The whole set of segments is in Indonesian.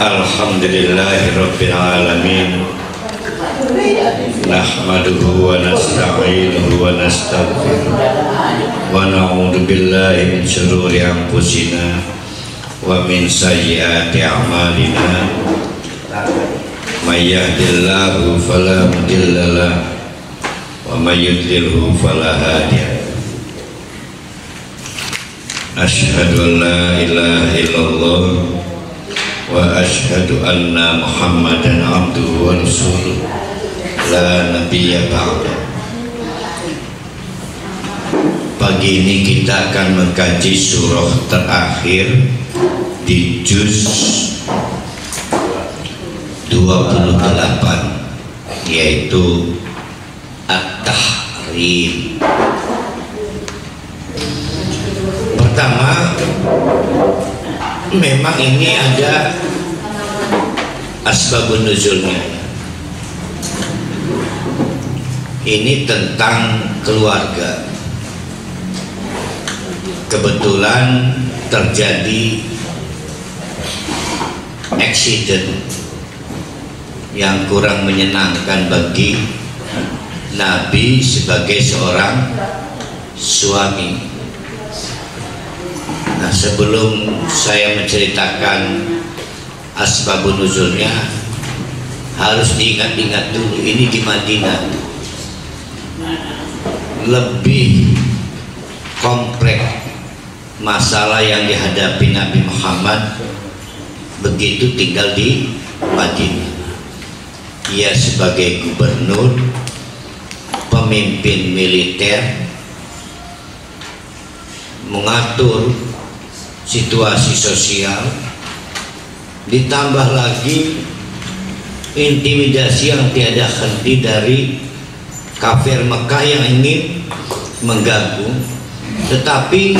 Alhamdulillahirabbil alamin. Nahmaduhu wa nasta'inuhu wa nastaghfiruh wa na'udzu billahi min shururi anfusina wa min sayyiati a'malina. May yahdihillahu fala mudilla lahu wa may yudlilhu fala hadiya lahu. Asyhadu an la ilaha illallah wa asyhadu anna Muhammadan abduhu wa rasuluh la nabiyya ba'da. Pagi ini kita akan mengkaji surah terakhir di juz 28, yaitu At-Tahrim. Pertama, memang ini ada asbabun nuzulnya. Ini tentang keluarga. Kebetulan terjadi accident yang kurang menyenangkan bagi Nabi sebagai seorang suami. Nah, sebelum saya menceritakan asbabun nuzulnya, harus diingat-ingat dulu, ini di Madinah. Lebih kompleks masalah yang dihadapi Nabi Muhammad begitu tinggal di Madinah. Ia sebagai gubernur, pemimpin militer, mengatur situasi sosial, ditambah lagi intimidasi yang tiada henti dari kafir Mekah yang ingin mengganggu. Tetapi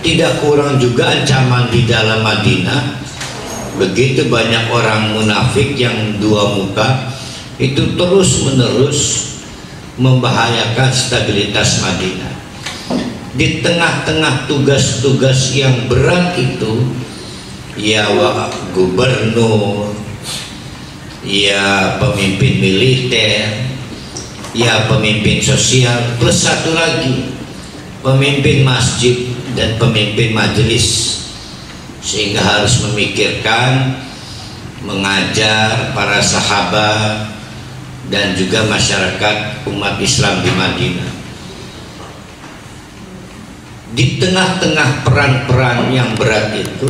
tidak kurang juga ancaman di dalam Madinah. Begitu banyak orang munafik yang dua muka itu terus menerus membahayakan stabilitas Madinah. Di tengah-tengah tugas-tugas yang berat itu, ya gubernur, ya pemimpin militer, ya pemimpin sosial, plus satu lagi pemimpin masjid dan pemimpin majelis, sehingga harus memikirkan mengajar para sahabat dan juga masyarakat umat Islam di Madinah. Di tengah-tengah peran-peran yang berat itu,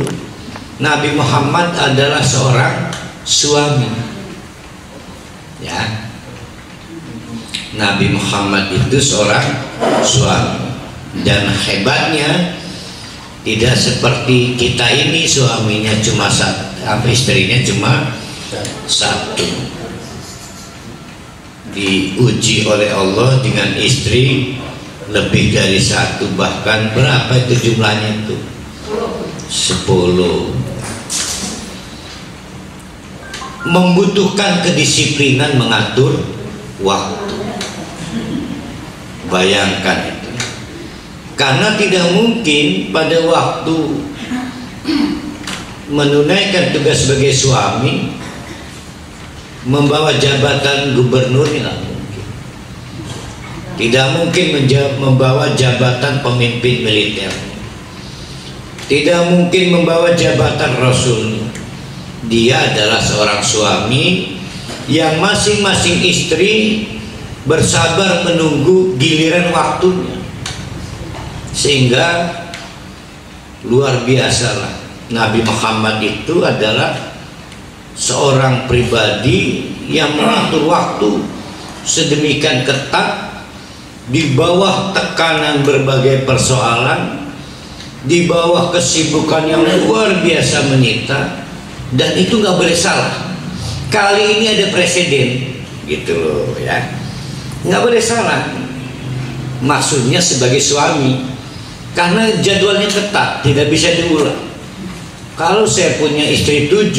Nabi Muhammad adalah seorang suami. Ya, Nabi Muhammad itu seorang suami, dan hebatnya tidak seperti kita ini suaminya cuma satu, istrinya cuma satu. Diuji oleh Allah dengan istri lebih dari satu, bahkan berapa itu jumlahnya itu? 10. Membutuhkan kedisiplinan mengatur waktu. Bayangkan itu. Karena tidak mungkin pada waktu menunaikan tugas sebagai suami membawa jabatan gubernur, tidak mungkin. Tidak mungkin membawa jabatan pemimpin militer. Tidak mungkin membawa jabatan rasul. Dia adalah seorang suami yang masing-masing istri bersabar menunggu giliran waktunya. Sehingga luar biasalah, Nabi Muhammad itu adalah seorang pribadi yang mengatur waktu sedemikian ketat, di bawah tekanan berbagai persoalan, di bawah kesibukan yang luar biasa menyita, dan itu nggak boleh salah. Kali ini ada presiden, gitu loh ya, nggak boleh salah. Maksudnya sebagai suami, karena jadwalnya ketat, tidak bisa diulang. Kalau saya punya istri 7,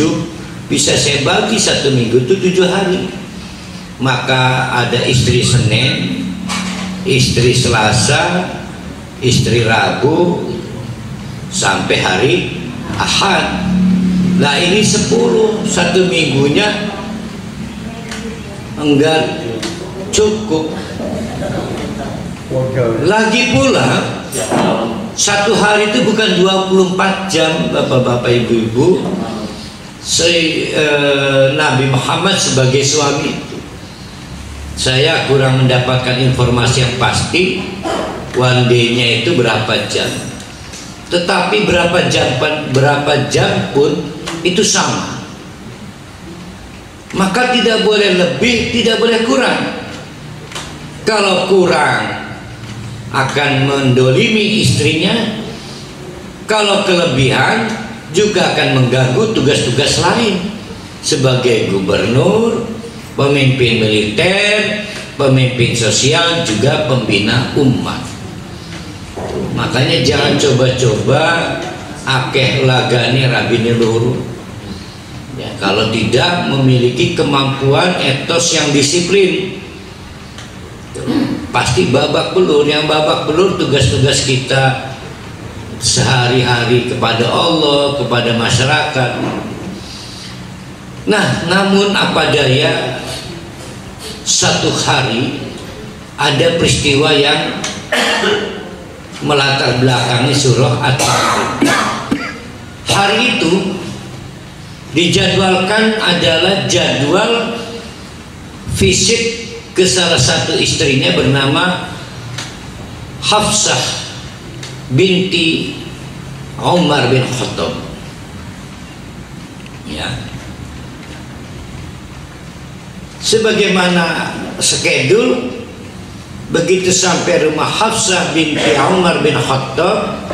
bisa saya bagi 1 minggu itu 7 hari. Maka ada istri Senin, istri Selasa, istri Rabu, sampai hari Ahad. Nah ini 10, 1 minggunya enggak cukup. Lagi pula 1 hari itu bukan 24 jam bapak-bapak ibu-ibu. Nabi Muhammad sebagai suami, saya kurang mendapatkan informasi yang pasti one day-nya itu berapa jam. Tetapi berapa jam pun itu sama. Maka tidak boleh lebih, tidak boleh kurang. Kalau kurang akan mendolimi istrinya, kalau kelebihan juga akan mengganggu tugas-tugas lain sebagai gubernur, pemimpin militer, pemimpin sosial, juga pembina umat. Makanya jangan coba-coba akeh lagani rabine loro. Ya, kalau tidak memiliki kemampuan etos yang disiplin, pasti babak belur. Yang babak belur tugas-tugas kita sehari-hari kepada Allah, kepada masyarakat. Nah, namun apa daya, satu hari ada peristiwa yang melatar belakangi surah At-Takwir. Hari itu dijadwalkan adalah jadwal visit ke salah satu istrinya bernama Hafsah binti Umar bin Khattab. Ya. Sebagaimana skedul, begitu sampai rumah Hafsah binti Umar bin Khattab,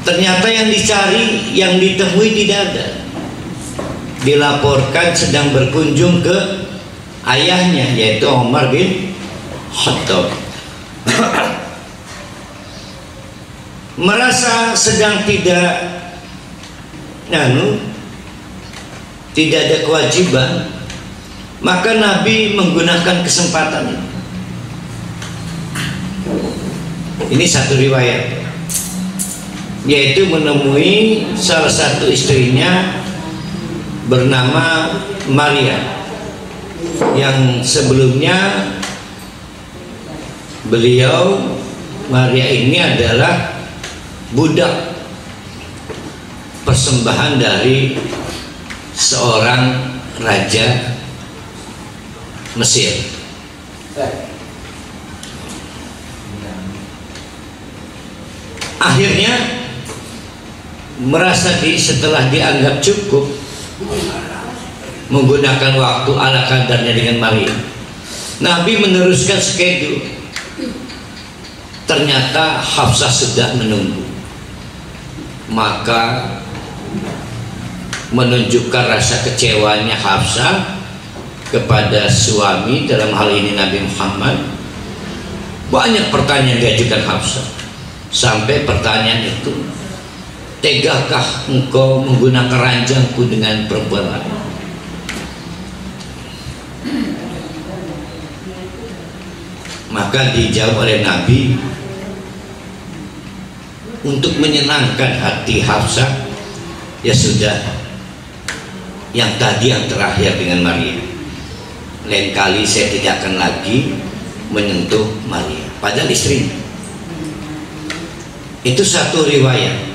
ternyata yang dicari, yang ditemui tidak ada. Dilaporkan sedang berkunjung ke ayahnya, yaitu Umar bin Khattab. Merasa sedang tidak ada kewajiban, maka Nabi menggunakan kesempatan ini. Ini satu riwayat, yaitu menemui salah satu istrinya bernama Maria, yang sebelumnya Maria ini adalah budak persembahan dari seorang raja Mesir. Akhirnya merasa setelah dianggap cukup menggunakan waktu ala kadarnya dengan Maria, Nabi meneruskan skedul. Ternyata Hafsah sudah menunggu. Maka menunjukkan rasa kecewanya Hafsah kepada suami, dalam hal ini Nabi Muhammad. Banyak pertanyaan diajukan Hafsah, sampai pertanyaan itu, tegakah engkau menggunakan ranjangku dengan perempuan lain? Maka dijawab oleh Nabi, untuk menyenangkan hati Hafsah, ya sudah, yang tadi yang terakhir dengan Maria, lain kali saya tidak akan lagi menyentuh Maria, padahal istrinya. Itu satu riwayat.